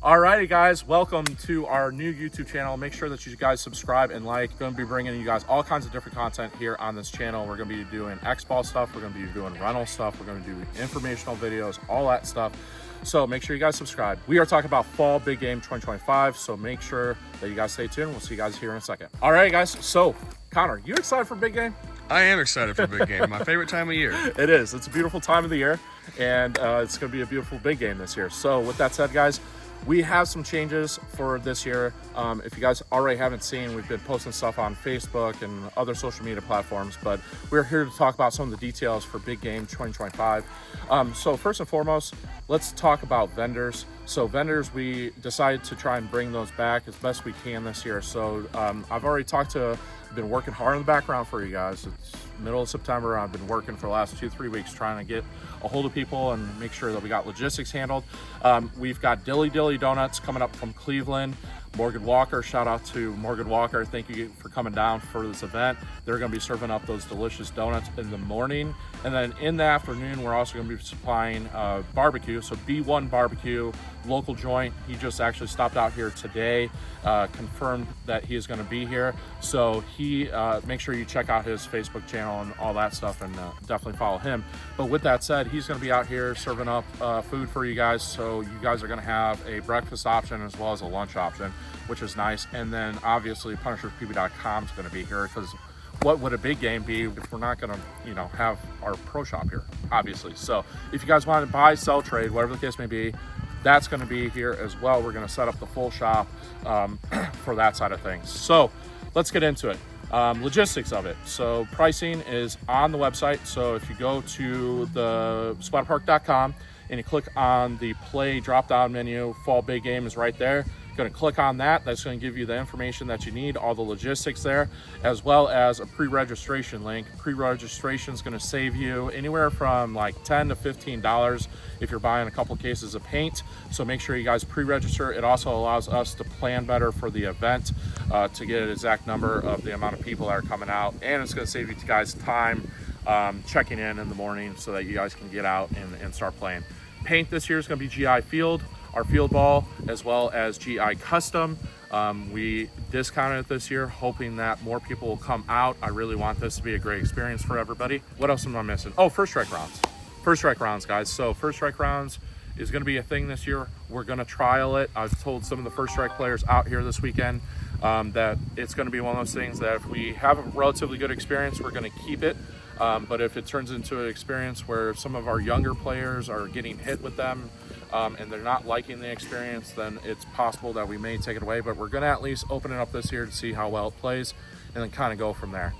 Alrighty guys, welcome to our new YouTube channel. Make sure that you guys subscribe and like. Going to be bringing you guys all kinds of different content here on this channel. We're going to be doing X-Ball stuff, we're going to be doing rental stuff, we're going to do informational videos, all that stuff. So make sure you guys subscribe. We are talking about Fall Big Game 2025, so make sure that you guys stay tuned. We'll see you guys here in a second. Alright guys, so Connor, you excited for Big Game? I am excited for Big Game. My favorite time of year. It is. It's a beautiful time of the year, and it's going to be a beautiful Big Game this year. So with that said, guys, we have some changes for this year. If you guys already haven't seen, we've been posting stuff on Facebook and other social media platforms, but we're here to talk about some of the details for Big Game 2025. So first and foremost, let's talk about vendors. So vendors, we decided to try and bring those back as best we can this year. So I've already been working hard in the background for you guys. It's middle of September. I've been working for the last 2-3 weeks trying to get a hold of people and make sure that we got logistics handled. We've got Dilly Dilly Donuts coming up from Cleveland. Morgan Walker, shout out to Morgan Walker. Thank you for coming down for this event. They're going to be serving up those delicious donuts in the morning. And then in the afternoon, we're also going to be supplying barbecue. So B1 Barbecue, local joint. He just actually stopped out here today, confirmed that he is going to be here. So make sure you check out his Facebook channel and all that stuff, and definitely follow him. But with that said, he's going to be out here serving up food for you guys. So you guys are going to have a breakfast option as well as a lunch option, which is nice. And then obviously PunishersPB.com is going to be here, because what would a big game be if we're not going to, have our pro shop here, obviously. So if you guys want to buy, sell, trade, whatever the case may be, that's going to be here as well. We're going to set up the full shop for that side of things. So let's get into it. Logistics of it. So pricing is on the website. So if you go to the SplatterPark.com and you click on the play drop-down menu, Fall Big Game is right there. Going to click on that. That's going to give you the information that you need, all the logistics there, as well as a pre-registration link. Pre-registration is going to save you anywhere from like $10 to $15 if you're buying a couple cases of paint. So make sure you guys pre-register. It also allows us to plan better for the event, to get an exact number of the amount of people that are coming out, and it's going to save you guys time checking in the morning so that you guys can get out and start playing. Paint this year is going to be GI Field, our field ball, as well as GI Custom. We discounted it this year, hoping that more people will come out. I really want this to be a great experience for everybody. What else am I missing? Oh, first strike rounds. First strike rounds, guys. So first strike rounds is going to be a thing this year. We're going to trial it. I've told some of the first strike players out here this weekend that it's going to be one of those things that if we have a relatively good experience, we're going to keep it. But if it turns into an experience where some of our younger players are getting hit with them and they're not liking the experience, then it's possible that we may take it away. But we're going to at least open it up this year to see how well it plays and then kind of go from there.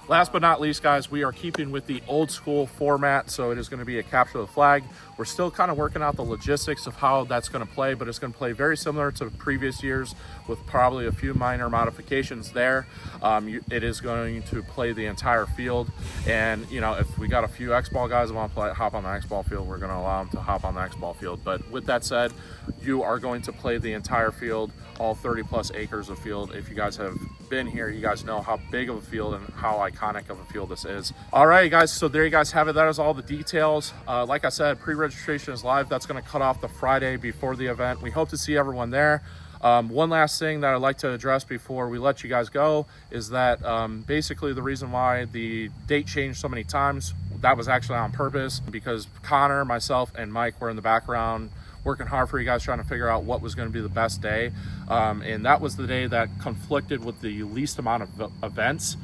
Last but not least, guys, we are keeping with the old school format, so it is going to be a capture the flag. We're still kind of working out the logistics of how that's going to play, but it's going to play very similar to previous years with probably a few minor modifications there. It is going to play the entire field, and if we got a few X-Ball guys that want to hop on the X-Ball field, we're going to allow them to hop on the X-Ball field. But with that said, you are going to play the entire field, all 30 plus acres of field. If you guys have been here, you guys know how big of a field and how iconic of a field this is. All right, guys, so there you guys have it. That is all the details. Like I said, pre-registration is live. That's going to cut off the Friday before the event. We hope to see everyone there. One last thing that I'd like to address before we let you guys go is that basically the reason why the date changed so many times, that was actually on purpose, because Connor, myself, and Mike were in the background working hard for you guys, trying to figure out what was going to be the best day. And that was the day that conflicted with the least amount of events,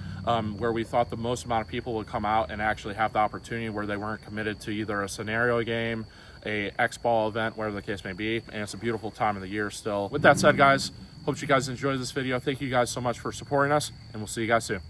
where we thought the most amount of people would come out and actually have the opportunity where they weren't committed to either a scenario game, a X-Ball event, whatever the case may be. And it's a beautiful time of the year still. With that said, guys, hope you guys enjoyed this video. Thank you guys so much for supporting us, and we'll see you guys soon.